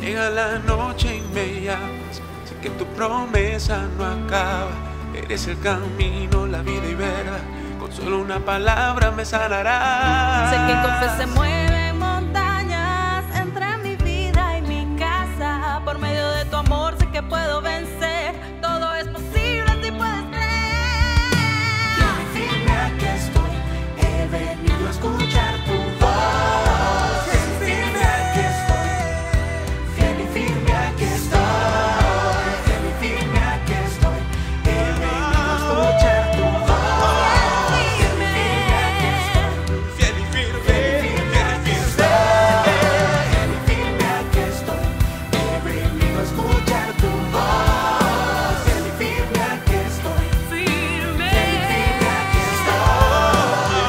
Llega la noche y me llamas, sé que tu promesa no acaba. Eres el camino, la vida y verdad, con solo una palabra me sanarás. Sé que con fe se mueven montañas entre mi vida y mi casa. Por medio de tu amor sé que puedo vencer, todo es posible si puedes creer. Fiel y firme aquí estoy, he venido a escuchar tu voz. Fiel y firme aquí estoy, fiel y firme aquí estoy, fiel y firme aquí estoy, he venido a escuchar tu voz. Fiel y firme aquí estoy, Fiel y firme, fiel y firme aquí estoy, fiel y firme aquí estoy, he venido a escuchar tu voz. Fiel y firme aquí estoy, Firme. fiel y firme aquí estoy,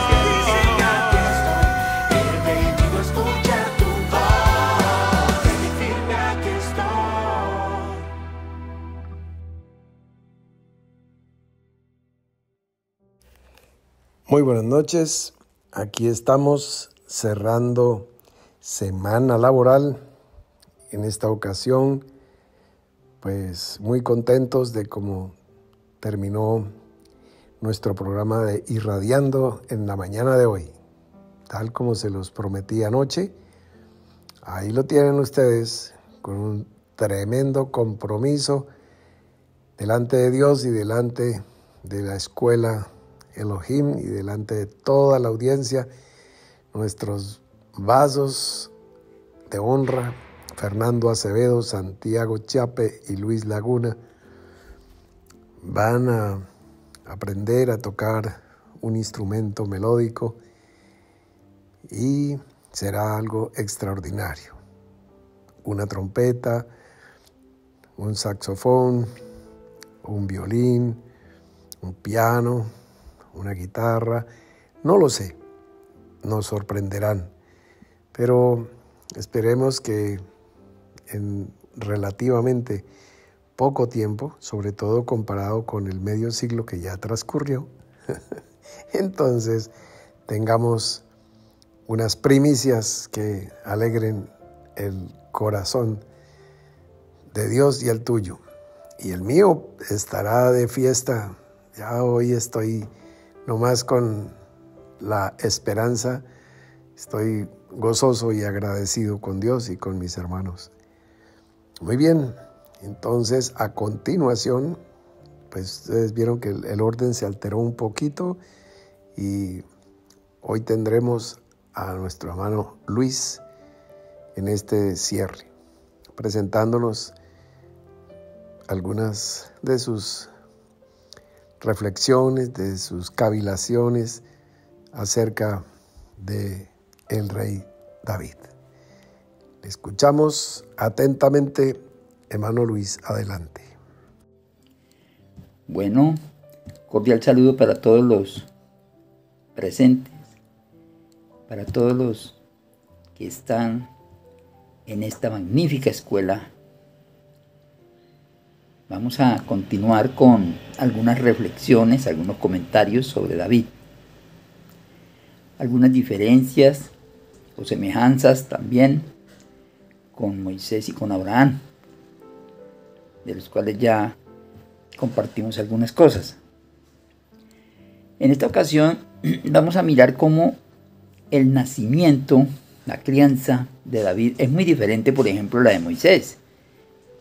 fiel y firme aquí estoy, he venido a escuchar tu voz. Fiel y firme aquí estoy. Muy buenas noches, aquí estamos cerrando semana laboral. En esta ocasión, pues muy contentos de cómo terminó nuestro programa de Irradiando en la mañana de hoy. Tal como se los prometí anoche, ahí lo tienen ustedes con un tremendo compromiso delante de Dios y delante de la escuela Elohim y delante de toda la audiencia, nuestros vasos de honra, Fernando Acevedo, Santiago Chiape y Luis Laguna, van a aprender a tocar un instrumento melódico y será algo extraordinario. Una trompeta, un saxofón, un violín, un piano, una guitarra, no lo sé, nos sorprenderán, pero esperemos que en relativamente poco tiempo, sobre todo comparado con el medio siglo que ya transcurrió, entonces tengamos unas primicias que alegren el corazón de Dios y el tuyo. Y el mío estará de fiesta. Ya hoy estoy nomás con la esperanza, estoy gozoso y agradecido con Dios y con mis hermanos. Muy bien, entonces a continuación, pues ustedes vieron que el orden se alteró un poquito y hoy tendremos a nuestro hermano Luis en este cierre, presentándonos algunas de sus reflexiones, de sus cavilaciones acerca de el rey David. Escuchamos atentamente, hermano Luis, adelante. Bueno, cordial saludo para todos los presentes, para todos los que están en esta magnífica escuela. Vamos a continuar con algunas reflexiones, algunos comentarios sobre David. Algunas diferencias o semejanzas también con Moisés y con Abraham, de los cuales ya compartimos algunas cosas. En esta ocasión vamos a mirar cómo el nacimiento, la crianza de David es muy diferente, por ejemplo, a la de Moisés,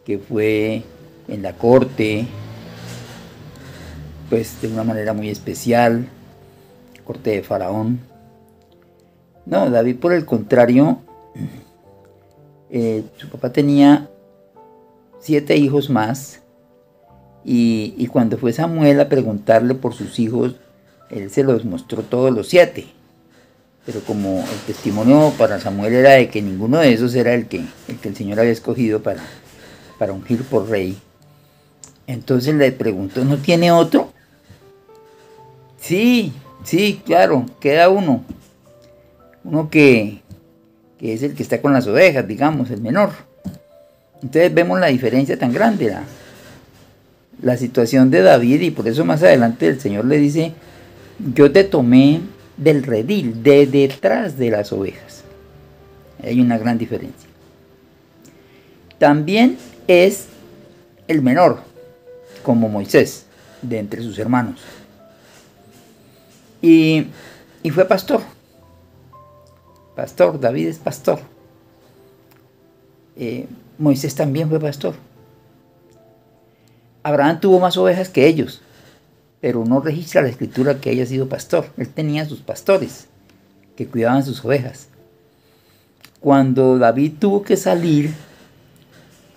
que fue en la corte, pues de una manera muy especial, corte de Faraón. No, David, por el contrario, su papá tenía 7 hijos más, y cuando fue Samuel a preguntarle por sus hijos, él se los mostró todos los 7. Pero como el testimonio para Samuel era de que ninguno de esos era el que el Señor había escogido para ungir por rey, entonces le preguntó, ¿no tiene otro? Sí, claro, queda uno que es el que está con las ovejas, digamos, el menor. Entonces vemos la diferencia tan grande, la situación de David, y por eso más adelante el Señor le dice, yo te tomé del redil, de detrás de las ovejas. Hay una gran diferencia. también es el menor, como Moisés, de entre sus hermanos. Y fue pastor. Pastor, David es pastor. Moisés también fue pastor. Abraham tuvo más ovejas que ellos, pero no registra la escritura que haya sido pastor. Él tenía sus pastores que cuidaban sus ovejas. Cuando David tuvo que salir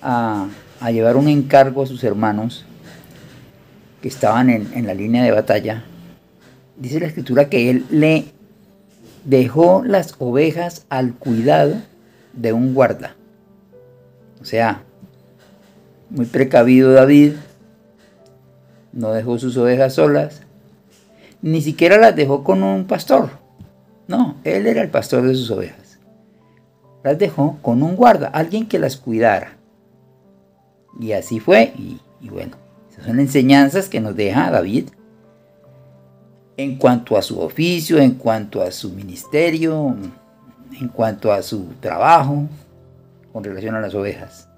a llevar un encargo a sus hermanos que estaban en la línea de batalla, dice la escritura que él le dejó las ovejas al cuidado de un guarda. O sea, muy precavido David, no dejó sus ovejas solas, ni siquiera las dejó con un pastor. No, él era el pastor de sus ovejas. Las dejó con un guarda, alguien que las cuidara. Y así fue, y bueno, esas son enseñanzas que nos deja David en cuanto a su oficio, en cuanto a su ministerio, en cuanto a su trabajo con relación a las ovejas.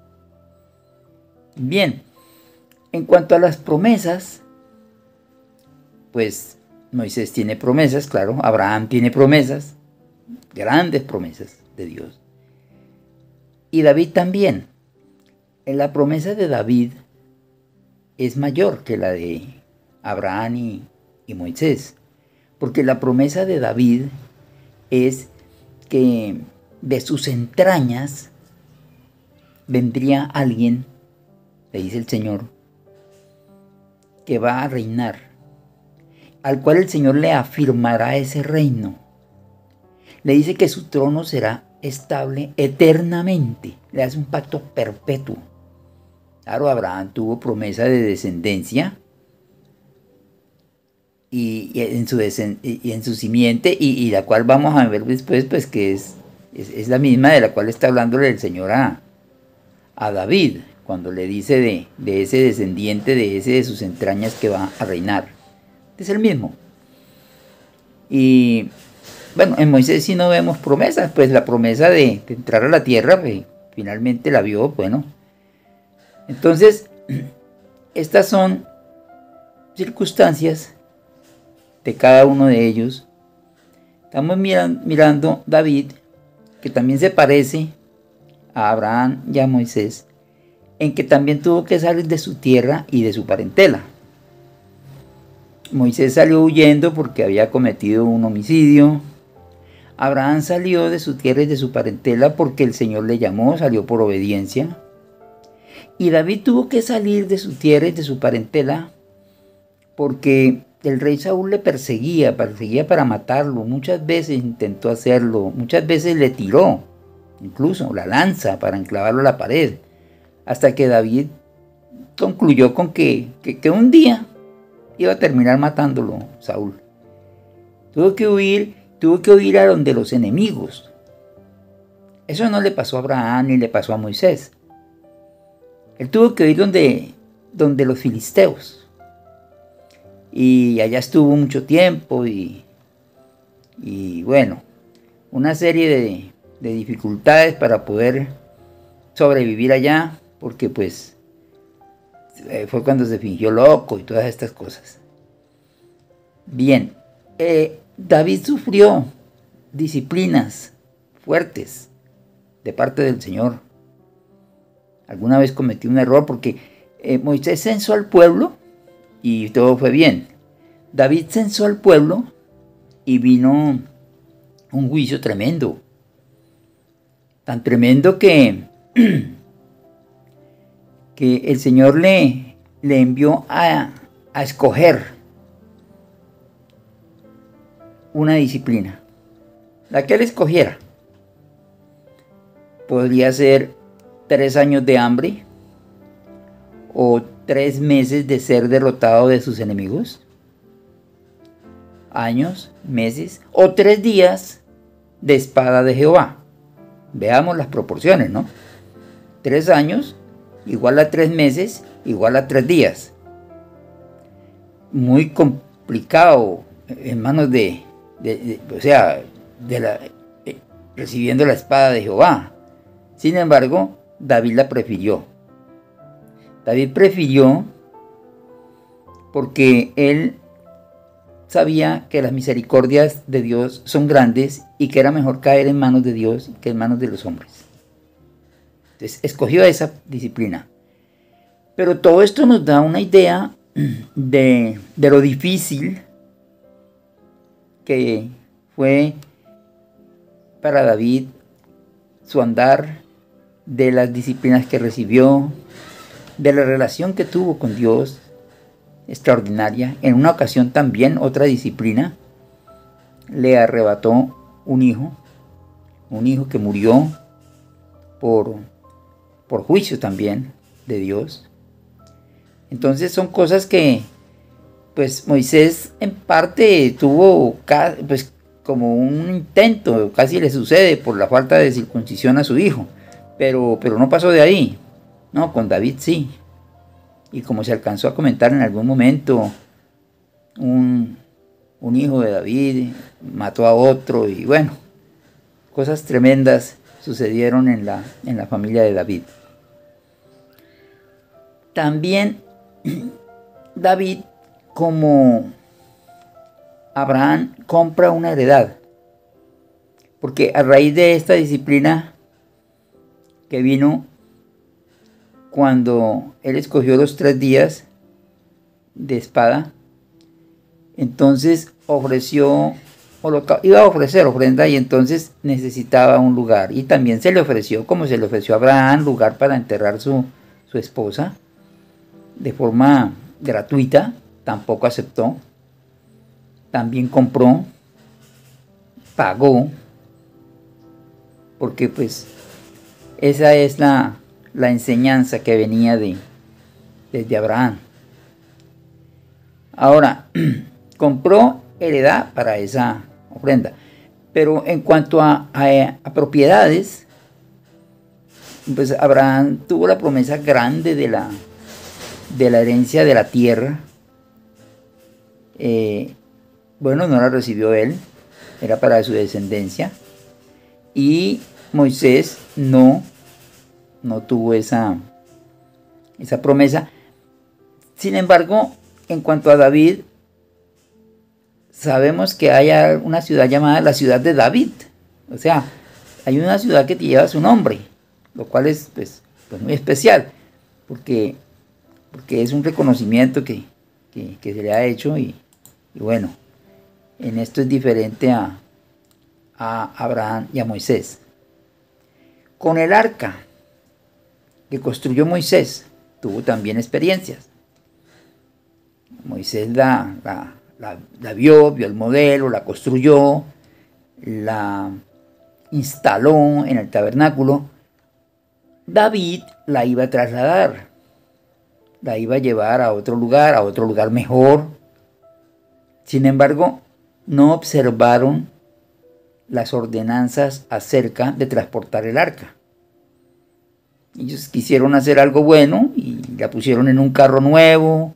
Bien, en cuanto a las promesas, pues Moisés tiene promesas, claro, Abraham tiene promesas, grandes promesas de Dios. Y David también. La promesa de David es mayor que la de Abraham y Moisés, porque la promesa de David es que de sus entrañas vendría alguien, le dice el Señor, que va a reinar, al cual el Señor le afirmará ese reino. Le dice que su trono será estable eternamente, le hace un pacto perpetuo. Claro, Abraham tuvo promesa de descendencia y en su simiente, y la cual vamos a ver después, pues que es la misma de la cual está hablándole el Señor a David, cuando le dice de ese descendiente, de sus entrañas que va a reinar. Es el mismo. Y bueno, en Moisés sí no vemos promesas, pues la promesa de entrar a la tierra, pues, finalmente la vio, bueno. Entonces, estas son circunstancias de cada uno de ellos. Estamos mirando David, que también se parece a Abraham y a Moisés, en que también tuvo que salir de su tierra y de su parentela. Moisés salió huyendo porque había cometido un homicidio. Abraham salió de su tierra y de su parentela porque el Señor le llamó, salió por obediencia. Y David tuvo que salir de su tierra y de su parentela porque el rey Saúl le perseguía para matarlo. Muchas veces intentó hacerlo, muchas veces le tiró, incluso la lanza para enclavarlo a la pared, hasta que David concluyó con que un día iba a terminar matándolo Saúl. Tuvo que huir a donde los enemigos. Eso no le pasó a Abraham ni le pasó a Moisés. Él tuvo que ir donde los filisteos. Y allá estuvo mucho tiempo y bueno, una serie de dificultades para poder sobrevivir allá, porque pues fue cuando se fingió loco y todas estas cosas. Bien, David sufrió disciplinas fuertes de parte del Señor. Alguna vez cometió un error porque Moisés censó al pueblo y todo fue bien. David censó al pueblo y vino un juicio tremendo. Tan tremendo que el Señor le envió a escoger una disciplina. La que él escogiera. Podría ser 3 años de hambre o 3 meses de ser derrotado de sus enemigos. Años, meses o 3 días de espada de Jehová. Veamos las proporciones, ¿no? 3 años igual a 3 meses igual a 3 días. Muy complicado en manos recibiendo la espada de Jehová. Sin embargo, David la prefirió. David prefirió porque él sabía que las misericordias de Dios son grandes y que era mejor caer en manos de Dios que en manos de los hombres. Entonces escogió esa disciplina. Pero todo esto nos da una idea de lo difícil que fue para David su andar, de las disciplinas que recibió, de la relación que tuvo con Dios, extraordinaria. En una ocasión también otra disciplina le arrebató un hijo que murió por juicio también de Dios. Entonces son cosas que pues Moisés en parte tuvo pues como un intento, casi le sucede por la falta de circuncisión a su hijo, pero no pasó de ahí. No, con David sí. Y como se alcanzó a comentar en algún momento, un hijo de David mató a otro y bueno, cosas tremendas sucedieron en la familia de David. También David, como Abraham, compra una heredad, porque a raíz de esta disciplina que vino cuando él escogió los 3 días de espada, entonces iba a ofrecer ofrenda y entonces necesitaba un lugar. Y también se le ofreció, como se le ofreció a Abraham, lugar para enterrar su esposa de forma gratuita. Tampoco aceptó. También compró, pagó, porque pues esa es la enseñanza que venía desde Abraham. Ahora, compró heredad para esa ofrenda. Pero en cuanto a propiedades, pues Abraham tuvo la promesa grande de la herencia de la tierra. Bueno, no la recibió él, era para su descendencia. Y Moisés no tuvo esa promesa. Sin embargo, en cuanto a David, sabemos que hay una ciudad llamada la ciudad de David. O sea, hay una ciudad que lleva su nombre, lo cual es pues muy especial, porque es un reconocimiento que se le ha hecho y bueno, en esto es diferente a Abraham y a Moisés. Con el arca que construyó Moisés, tuvo también experiencias. Moisés la vio el modelo, la construyó, la instaló en el tabernáculo. David la iba a trasladar, la iba a llevar a otro lugar mejor. Sin embargo, no observaron las ordenanzas acerca de transportar el arca. Ellos quisieron hacer algo bueno y la pusieron en un carro nuevo,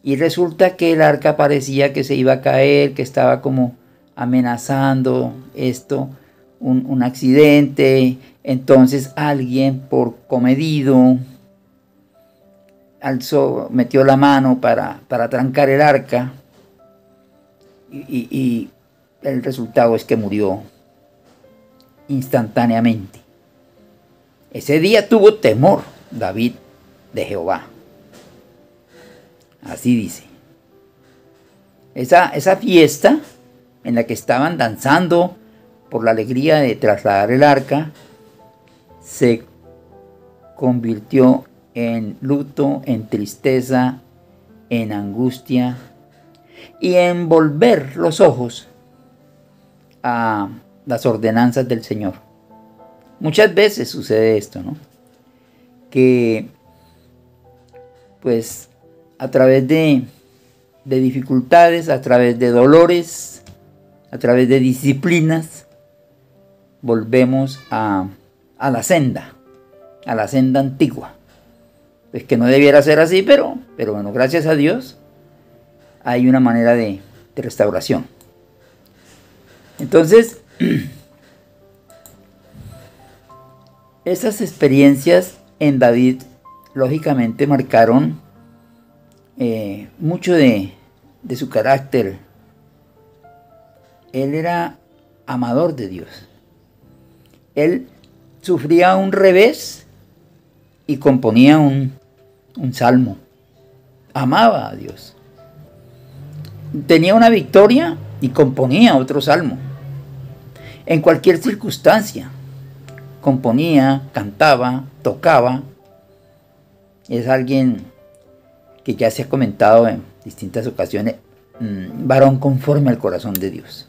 y resulta que el arca parecía que se iba a caer, que estaba como amenazando un accidente. Entonces alguien, por comedido, metió la mano para trancar el arca, y el resultado es que murió instantáneamente. Ese día tuvo temor David de Jehová. Así dice. Esa fiesta en la que estaban danzando por la alegría de trasladar el arca se convirtió en luto, en tristeza, en angustia y en volver los ojos a las ordenanzas del Señor. Muchas veces sucede esto, ¿no? Que pues a través de dificultades, a través de dolores, a través de disciplinas, volvemos a la senda antigua. Pues que no debiera ser así, pero bueno, gracias a Dios hay una manera de restauración. Entonces, Esas experiencias en David, lógicamente, marcaron mucho de su carácter. Él era amador de Dios. Él sufría un revés y componía un salmo. Amaba a Dios. Tenía una victoria y componía otro salmo. En cualquier circunstancia, componía, cantaba, tocaba. Es alguien que ya se ha comentado en distintas ocasiones, varón conforme al corazón de Dios.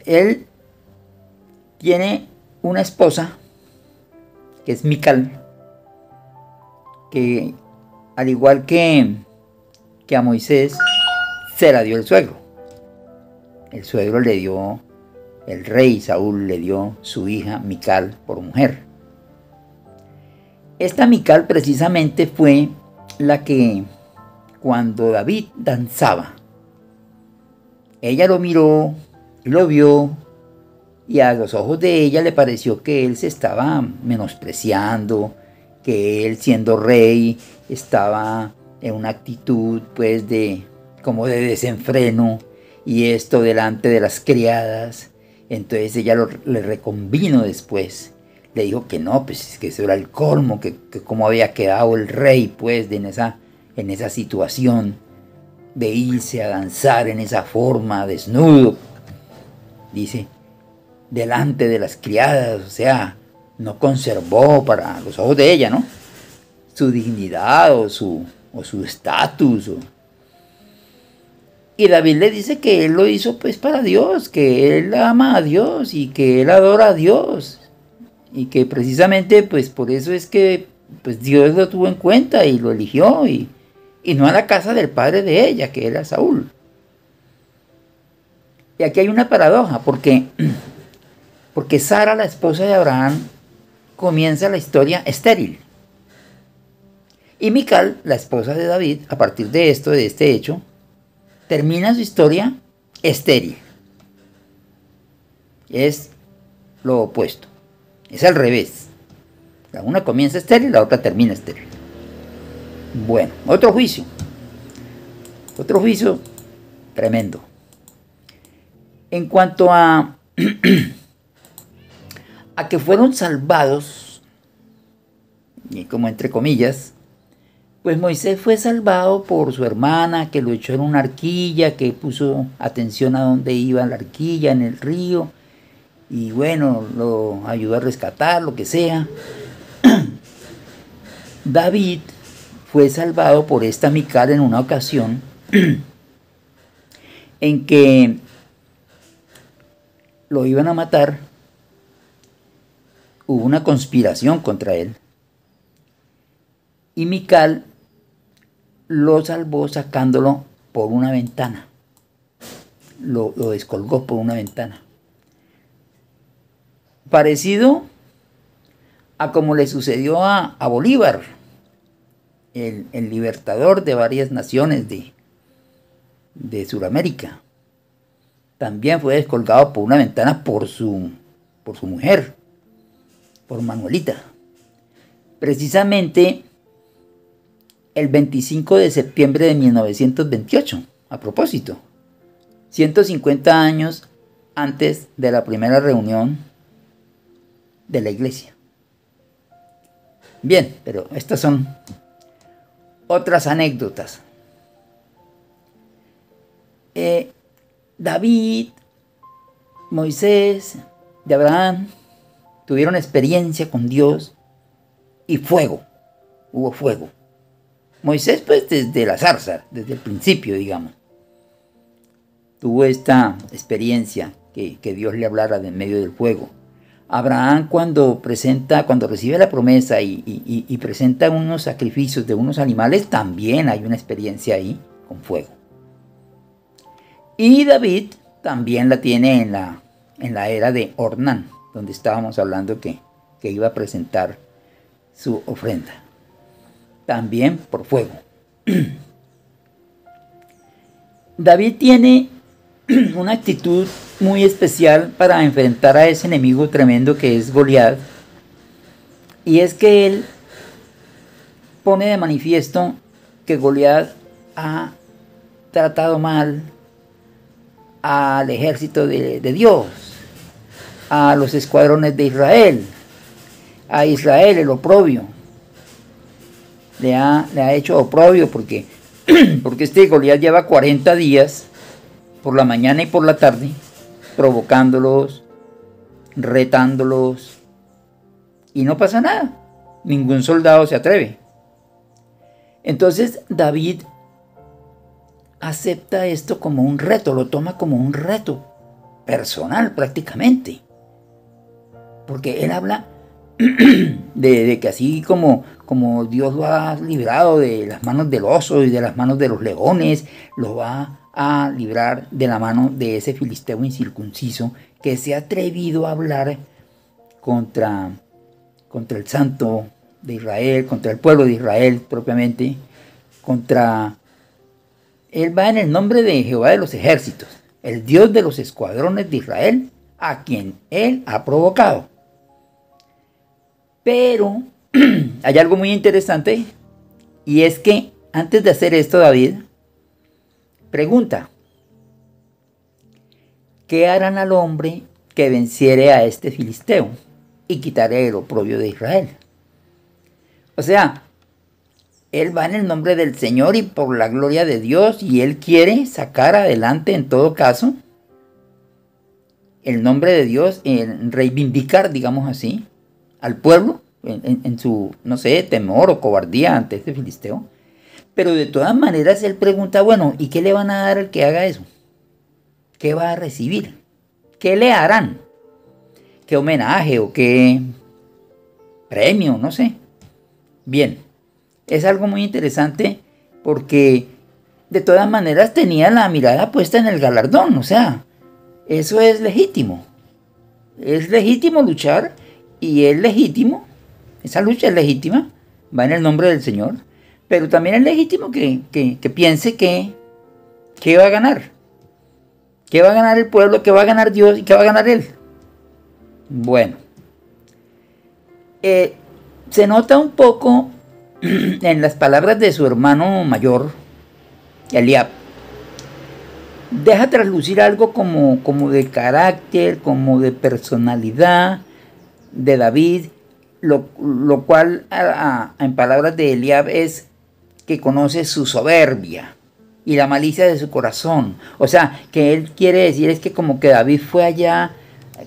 Él tiene una esposa que es Mical, que al igual que a Moisés se la dio el suegro. El suegro le dio, el rey Saúl le dio su hija Mical por mujer. Esta Mical precisamente fue la que cuando David danzaba, ella lo miró, lo vio, y a los ojos de ella le pareció que él se estaba menospreciando, que él siendo rey estaba en una actitud pues como de desenfreno, y esto delante de las criadas. Entonces ella le reconvino después. Le dijo que no, pues que eso era el colmo, que cómo había quedado el rey pues en esa situación de irse a danzar en esa forma, desnudo, dice, delante de las criadas. O sea, no conservó para los ojos de ella, ¿no?, su dignidad o su estatus. Y David le dice que él lo hizo pues para Dios, que él ama a Dios y que él adora a Dios. Y que precisamente pues por eso es que pues Dios lo tuvo en cuenta y lo eligió, y no a la casa del padre de ella, que era Saúl. Y aquí hay una paradoja, porque Sara, la esposa de Abraham, comienza la historia estéril. Y Mical, la esposa de David, a partir de este hecho, termina su historia estéril. Es lo opuesto. Es al revés. La una comienza estéril, la otra termina estéril. Bueno, otro juicio. Otro juicio tremendo. En cuanto a que fueron salvados, y como entre comillas, pues Moisés fue salvado por su hermana, que lo echó en una arquilla, que puso atención a dónde iba la arquilla en el río, y bueno, lo ayudó a rescatar, lo que sea. David fue salvado por esta Mical en una ocasión en que lo iban a matar. Hubo una conspiración contra él, y Mical lo salvó sacándolo por una ventana. Lo descolgó por una ventana. Parecido a como le sucedió a Bolívar, el libertador de varias naciones de Sudamérica. También fue descolgado por una ventana por su mujer, por Manuelita. Precisamente el 25 de septiembre de 1928, a propósito, 150 años antes de la primera reunión de la iglesia. Bien, pero estas son otras anécdotas. David, Moisés, de Abraham, tuvieron experiencia con Dios y fuego. Hubo fuego. Moisés, pues desde la zarza, desde el principio, digamos, tuvo esta experiencia que Dios le hablara de en medio del fuego. Abraham, cuando recibe la promesa y presenta unos sacrificios de unos animales, también hay una experiencia ahí con fuego. Y David también la tiene en la era de Ornán, donde estábamos hablando que iba a presentar su ofrenda. También por fuego. David tiene una actitud muy especial para enfrentar a ese enemigo tremendo que es Goliat. Y es que él pone de manifiesto que Goliat ha tratado mal al ejército de Dios, a los escuadrones de Israel, a Israel el oprobio. Le ha hecho oprobio porque este Goliat lleva 40 días por la mañana y por la tarde provocándolos, retándolos, y no pasa nada. Ningún soldado se atreve. Entonces David acepta esto como un reto, lo toma como un reto personal prácticamente. Porque él habla de que así como Dios lo ha librado de las manos del oso y de las manos de los leones, lo va a librar de la mano de ese filisteo incircunciso que se ha atrevido a hablar contra el santo de Israel, contra el pueblo de Israel propiamente, él va en el nombre de Jehová de los ejércitos, el Dios de los escuadrones de Israel, a quien él ha provocado. Pero hay algo muy interesante, y es que antes de hacer esto, David pregunta: ¿qué harán al hombre que venciere a este filisteo y quitaré el oprobio de Israel? O sea, él va en el nombre del Señor y por la gloria de Dios, y él quiere sacar adelante en todo caso el nombre de Dios, en reivindicar, digamos así, al pueblo en su, no sé, temor o cobardía ante este filisteo. Pero de todas maneras él pregunta: bueno, ¿y qué le van a dar al que haga eso? ¿Qué va a recibir? ¿Qué le harán? ¿Qué homenaje o qué premio? No sé. Bien, es algo muy interesante porque de todas maneras tenía la mirada puesta en el galardón. O sea, eso es legítimo. Es legítimo luchar, y es legítimo, esa lucha es legítima, va en el nombre del Señor, pero también es legítimo que piense que va a ganar. ¿Qué va a ganar el pueblo? ¿Qué va a ganar Dios? ¿Y qué va a ganar él? Bueno, se nota un poco en las palabras de su hermano mayor, Eliab. Deja traslucir algo como de carácter, como de personalidad de David, lo cual en palabras de Eliab es que conoce su soberbia y la malicia de su corazón. O sea, que él quiere decir es que como que David fue allá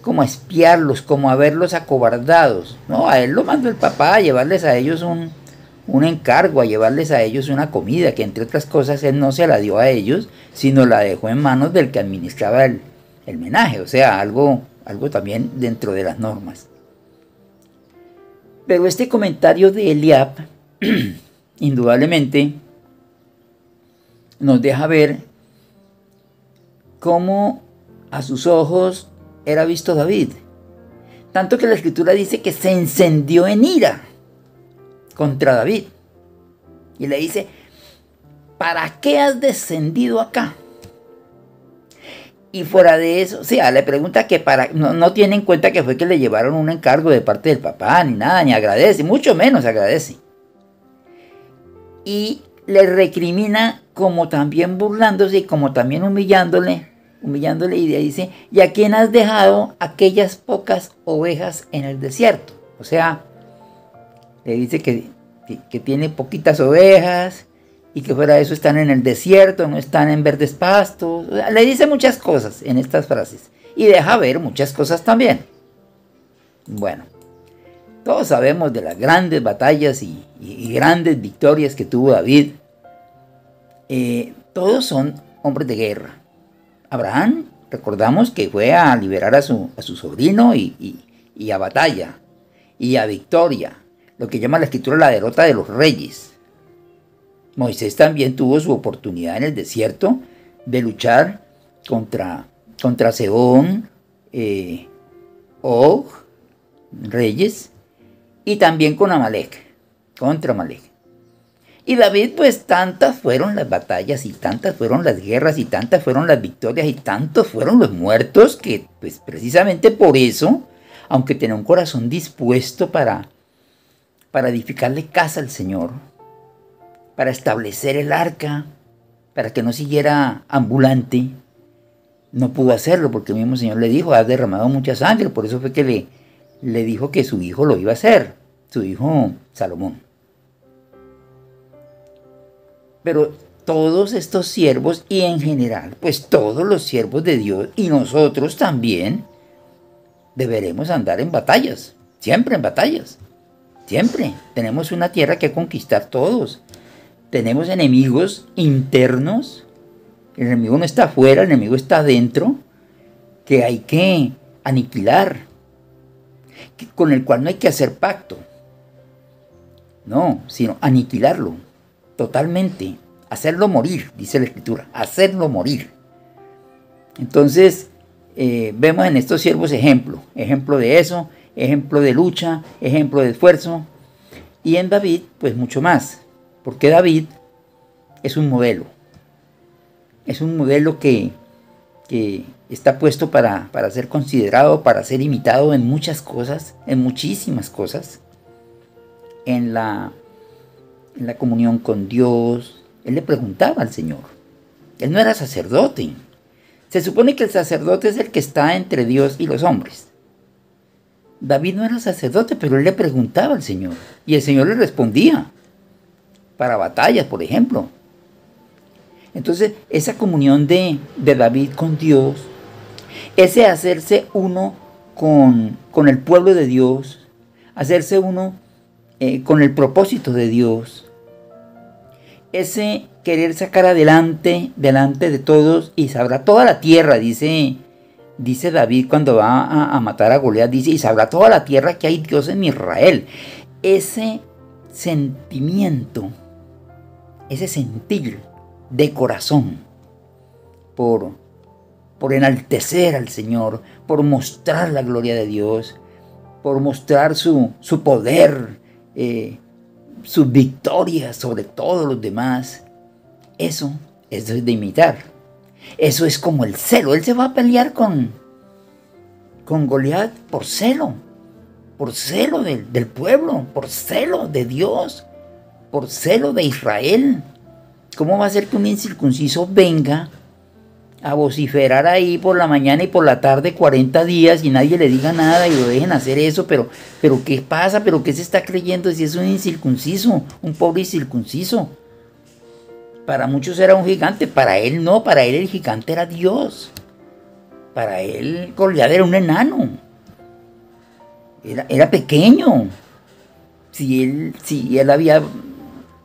como a espiarlos, como a verlos acobardados. No, a él lo mandó el papá a llevarles a ellos un encargo, a llevarles a ellos una comida, que entre otras cosas él no se la dio a ellos, sino la dejó en manos del que administraba el menaje. O sea, algo también dentro de las normas. Pero este comentario de Eliab indudablemente nos deja ver cómo a sus ojos era visto David. Tanto que la escritura dice que se encendió en ira contra David. Y le dice: ¿para qué has descendido acá? Y fuera de eso, o sea, le pregunta que no tiene en cuenta que fue que le llevaron un encargo de parte del papá, ni nada, ni agradece, mucho menos agradece. Y le recrimina, como también burlándose y como también humillándole, y le dice: ¿y a quién has dejado aquellas pocas ovejas en el desierto? O sea, le dice que tiene poquitas ovejas, y que fuera de eso están en el desierto, no están en verdes pastos. O sea, le dice muchas cosas en estas frases, y deja ver muchas cosas también. Bueno, todos sabemos de las grandes batallas y grandes victorias que tuvo David. Todos son hombres de guerra. Abraham, recordamos que fue a liberar a su sobrino y a batalla y a victoria, lo que llama la escritura la derrota de los reyes. Moisés también tuvo su oportunidad en el desierto de luchar contra Sehón, Og, reyes, y también contra Amalek. Y David, pues tantas fueron las batallas y tantas fueron las guerras y tantas fueron las victorias y tantos fueron los muertos que pues precisamente por eso, aunque tenía un corazón dispuesto para edificarle casa al Señor, para establecer el arca, para que no siguiera ambulante, no pudo hacerlo porque el mismo Señor le dijo, has derramado mucha sangre, por eso fue que le dijo que su hijo lo iba a hacer, su hijo Salomón. Pero todos estos siervos y en general, pues todos los siervos de Dios y nosotros también deberemos andar en batallas, siempre en batallas, siempre. Tenemos una tierra que conquistar todos. Tenemos enemigos internos, el enemigo no está afuera, el enemigo está adentro, que hay que aniquilar, con el cual no hay que hacer pacto, no, sino aniquilarlo. Totalmente, hacerlo morir, dice la Escritura, hacerlo morir. Entonces, vemos en estos siervos ejemplo de eso, ejemplo de lucha, ejemplo de esfuerzo, y en David, pues mucho más, porque David es un modelo que está puesto para ser considerado, para ser imitado en muchas cosas, en muchísimas cosas, en la comunión con Dios. Él le preguntaba al Señor. Él no era sacerdote. Se supone que el sacerdote es el que está entre Dios y los hombres. David no era sacerdote, pero él le preguntaba al Señor. Y el Señor le respondía. Para batallas, por ejemplo. Entonces, esa comunión de David con Dios, ese hacerse uno con el pueblo de Dios, hacerse uno con el propósito de Dios, ese querer sacar delante de todos y sabrá toda la tierra, dice David cuando va a matar a Goliat, dice, y sabrá toda la tierra que hay Dios en Israel. Ese sentimiento, ese sentir de corazón por enaltecer al Señor, por mostrar la gloria de Dios, por mostrar su poder, sus victorias sobre todos los demás. Eso es de imitar. Eso es como el celo. Él se va a pelear con Goliat por celo del pueblo, por celo de Dios, por celo de Israel. ¿Cómo va a ser que un incircunciso venga a vociferar ahí por la mañana y por la tarde 40 días y nadie le diga nada y lo dejen hacer eso? Pero ¿qué pasa? ¿Pero qué se está creyendo si es un incircunciso? Un pobre incircunciso. Para muchos era un gigante, para él no, para él el gigante era Dios. Para él Goliat era un enano. Era pequeño. Si él había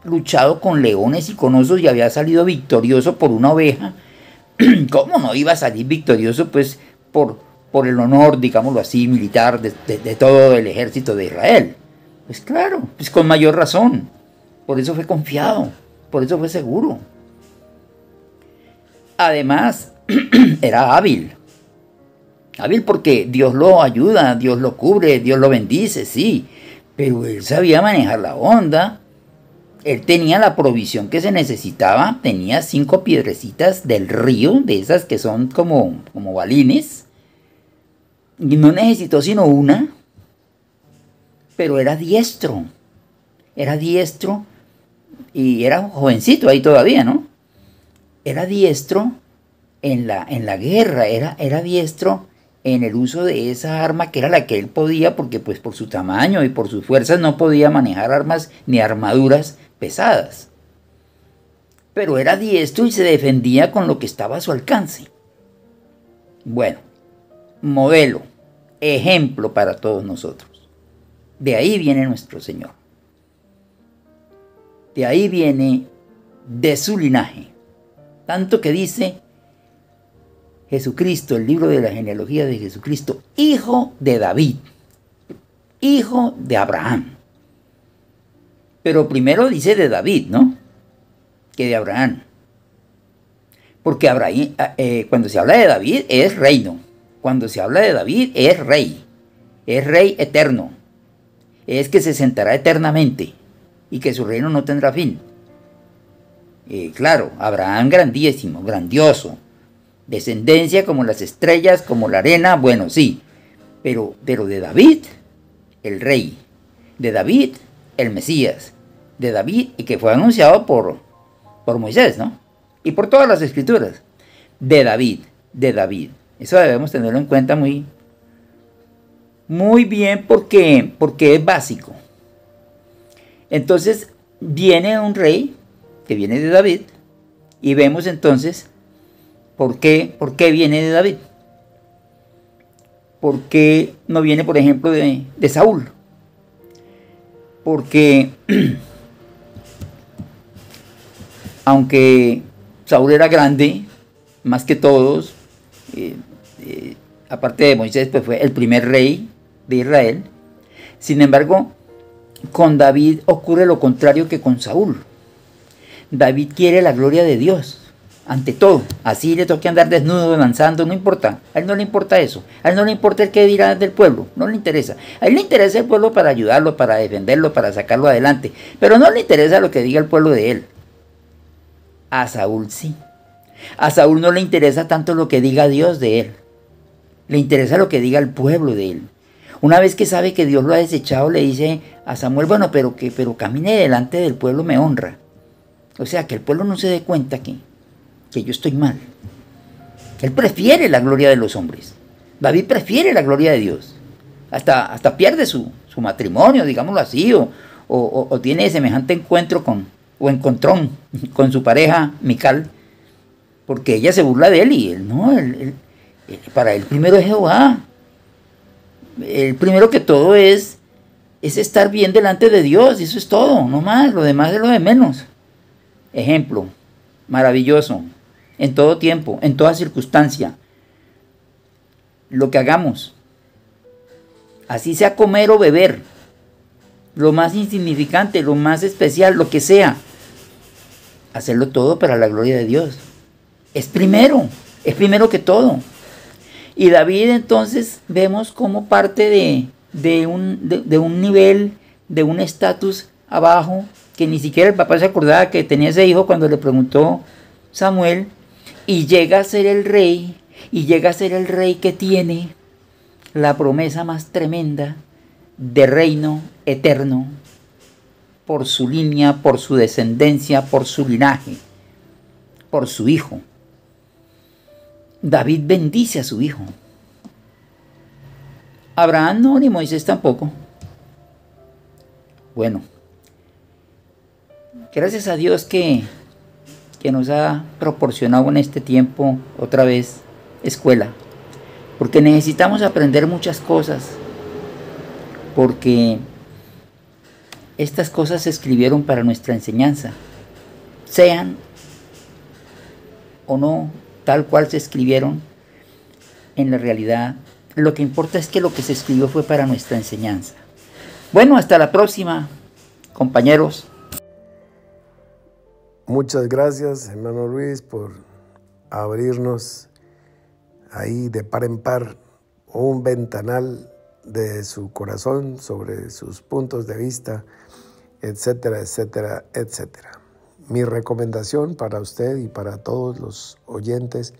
luchado con leones y con osos y había salido victorioso por una oveja, ¿cómo no iba a salir victorioso? Pues por el honor, digámoslo así, militar de todo el ejército de Israel. Pues claro, pues con mayor razón. Por eso fue confiado, por eso fue seguro. Además, era hábil. Hábil porque Dios lo ayuda, Dios lo cubre, Dios lo bendice, sí. Pero él sabía manejar la onda. Él tenía la provisión que se necesitaba. Tenía 5 piedrecitas del río, de esas que son como balines. Y no necesitó sino una. Pero era diestro. Era diestro. Y era un jovencito ahí todavía, ¿no? Era diestro en la guerra. Era diestro en el uso de esa arma que era la que él podía, porque pues por su tamaño y por sus fuerzas no podía manejar armas ni armaduras pesadas. Pero era diestro y se defendía con lo que estaba a su alcance. Bueno, modelo, ejemplo para todos nosotros. De ahí viene nuestro Señor. De ahí viene de su linaje. Tanto que dice Jesucristo, el libro de la genealogía de Jesucristo, hijo de David, hijo de Abraham. Pero primero dice de David, ¿no? Que de Abraham. Porque Abraham, cuando se habla de David es reino. Cuando se habla de David es rey eterno. Es que se sentará eternamente y que su reino no tendrá fin. Claro, Abraham grandísimo, grandioso, descendencia como las estrellas, como la arena, bueno, sí, pero de David, el rey, de David, el Mesías, de David, y que fue anunciado por Moisés, ¿no? Y por todas las escrituras, de David. Eso debemos tenerlo en cuenta muy bien porque es básico. Entonces viene un rey que viene de David y vemos entonces por qué viene de David. ¿Por qué no viene, por ejemplo, de Saúl? Porque aunque Saúl era grande, más que todos, aparte de Moisés, pues fue el primer rey de Israel. Sin embargo, con David ocurre lo contrario que con Saúl. David quiere la gloria de Dios, ante todo. Así le toque andar desnudo, danzando, no importa. A él no le importa eso. A él no le importa el que dirá del pueblo, no le interesa. A él le interesa el pueblo para ayudarlo, para defenderlo, para sacarlo adelante. Pero no le interesa lo que diga el pueblo de él. A Saúl sí. A Saúl no le interesa tanto lo que diga Dios de él. Le interesa lo que diga el pueblo de él. Una vez que sabe que Dios lo ha desechado, le dice a Samuel, bueno, pero camine delante del pueblo, me honra. O sea, que el pueblo no se dé cuenta que yo estoy mal. Él prefiere la gloria de los hombres. David prefiere la gloria de Dios. Hasta pierde su matrimonio, digámoslo así, o tiene semejante encuentro encontrón con su pareja Mical, porque ella se burla de él y él no, para él primero es Jehová. El primero que todo es estar bien delante de Dios, y eso es todo, no más, lo demás es lo de menos. Ejemplo maravilloso, en todo tiempo, en toda circunstancia, lo que hagamos, así sea comer o beber, lo más insignificante, lo más especial, lo que sea, hacerlo todo para la gloria de Dios. Es primero que todo. Y David entonces vemos como parte de un nivel, de un estatus abajo, que ni siquiera el papá se acordaba que tenía ese hijo cuando le preguntó Samuel, y llega a ser el rey, que tiene la promesa más tremenda de reino eterno, por su línea, por su descendencia, por su linaje, por su hijo. David bendice a su hijo. Abraham no, ni Moisés tampoco. Bueno, gracias a Dios que nos ha proporcionado en este tiempo otra vez escuela, porque necesitamos aprender muchas cosas, porque estas cosas se escribieron para nuestra enseñanza, sean o no tal cual se escribieron. En la realidad, lo que importa es que lo que se escribió fue para nuestra enseñanza. Bueno, hasta la próxima, compañeros. Muchas gracias, hermano Luis, por abrirnos ahí de par en par un ventanal de su corazón sobre sus puntos de vista, etcétera, etcétera, etcétera. Mi recomendación para usted y para todos los oyentes,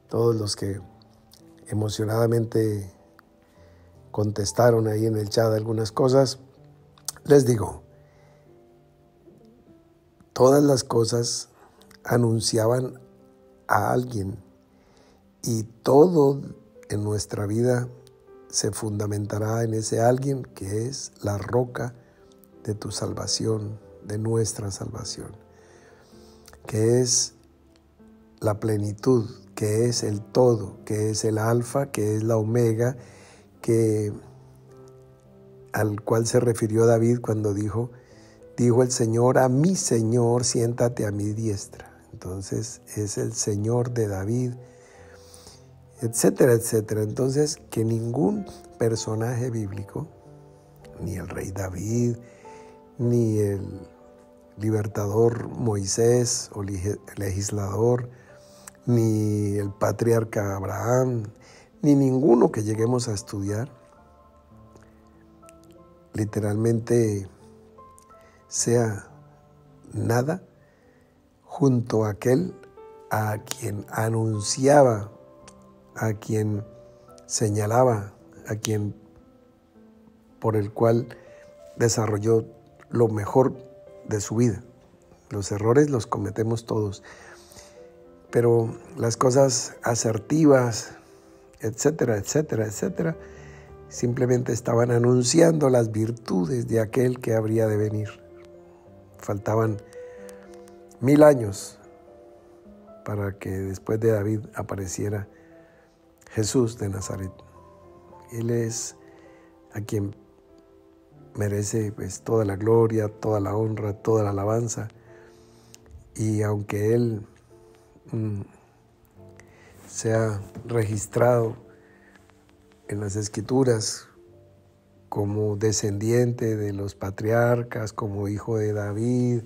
todos los que emocionadamente contestaron ahí en el chat algunas cosas, les digo, todas las cosas anunciaban a alguien y todo en nuestra vida se fundamentará en ese alguien que es la roca de tu salvación, de nuestra salvación, que es la plenitud, que es el todo, que es el alfa, que es la omega, al cual se refirió David cuando dijo el Señor a mi Señor, siéntate a mi diestra. Entonces es el Señor de David, etcétera, etcétera. Entonces que ningún personaje bíblico, ni el rey David, ni el libertador Moisés o legislador, ni el patriarca Abraham, ni ninguno que lleguemos a estudiar, literalmente sea nada junto a aquel a quien anunciaba, a quien señalaba, a quien por el cual desarrolló lo mejor de su vida. Los errores los cometemos todos, pero las cosas asertivas, etcétera, etcétera, etcétera, simplemente estaban anunciando las virtudes de aquel que habría de venir. Faltaban 1000 años para que después de David apareciera Jesús de Nazaret. Él es a quien merece pues toda la gloria, toda la honra, toda la alabanza. Y aunque Él sea registrado en las Escrituras como descendiente de los patriarcas, como hijo de David,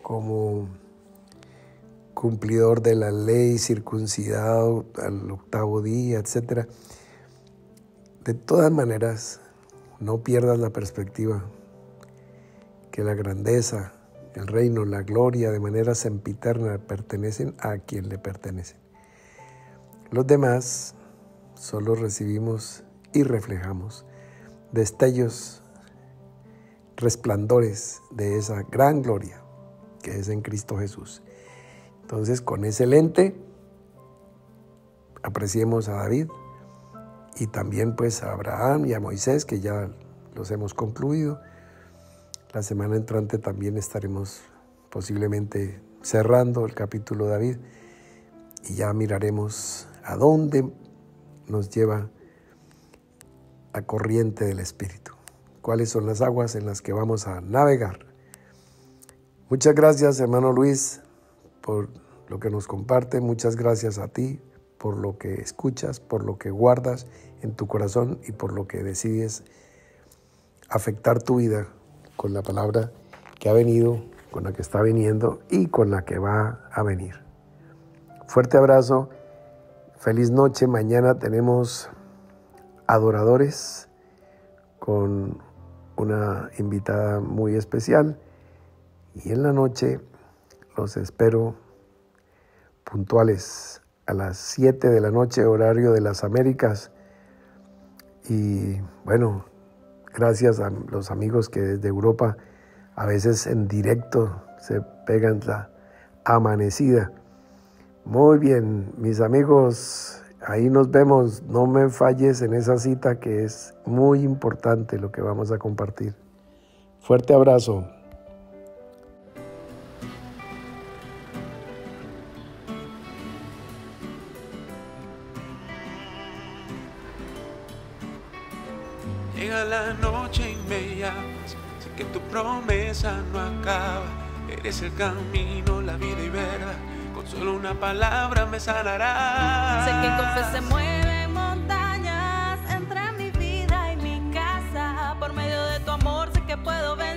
como cumplidor de la ley, circuncidado al 8º día, etc. De todas maneras, no pierdas la perspectiva que la grandeza, el reino, la gloria de manera sempiterna pertenecen a quien le pertenecen. Los demás solo recibimos y reflejamos destellos, resplandores de esa gran gloria que es en Cristo Jesús. Entonces, con ese lente, apreciemos a David y también pues a Abraham y a Moisés, que ya los hemos concluido. La semana entrante también estaremos posiblemente cerrando el capítulo de David y ya miraremos a dónde nos lleva la corriente del Espíritu. ¿Cuáles son las aguas en las que vamos a navegar? Muchas gracias, hermano Luis, por lo que nos comparte. Muchas gracias a ti por lo que escuchas, por lo que guardas en tu corazón y por lo que decides afectar tu vida con la palabra que ha venido, con la que está viniendo y con la que va a venir. Fuerte abrazo, feliz noche. Mañana tenemos adoradores con una invitada muy especial y en la noche los espero puntuales a las 7 de la noche, horario de las Américas. Y bueno, gracias a los amigos que desde Europa a veces en directo se pegan la amanecida. Muy bien, mis amigos, ahí nos vemos. No me falles en esa cita, que es muy importante lo que vamos a compartir. Fuerte abrazo. Llega la noche y me llamas, sé que tu promesa no acaba. Eres el camino, la vida y verdad, con solo una palabra me sanarás. Sé que con fe se mueven montañas entre mi vida y mi casa. Por medio de tu amor sé que puedo vencer.